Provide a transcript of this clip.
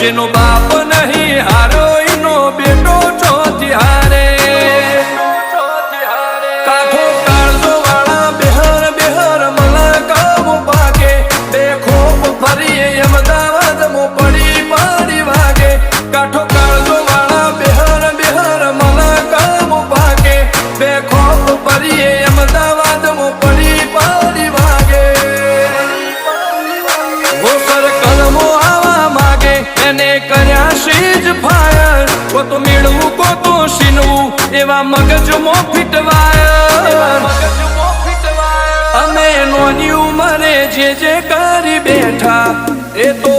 જેનો બાપ નહીં હારો ઈનો બેટો ચોથી હારે કાઠો કાળજો વાળા બેહર બેહર મલા કામ પાકે બે ખોપ ફરીએ અમદાવાદ મો પડી પડી વાગે કાઠો કાળજો વાળા બેહર બેહર મલા કામ પાકે બે ખોપ ફરીએ અમદાવાદ મો પડી પડી વાગે વો સર્કલ મો આવા માગે એને કર્યા શીજ ફાયર કો તો મેળવું કો તો શીનવું એવા મગજમો ફિટવાયર અમે નોની ઉંમરે જે કરી બેઠા એ તો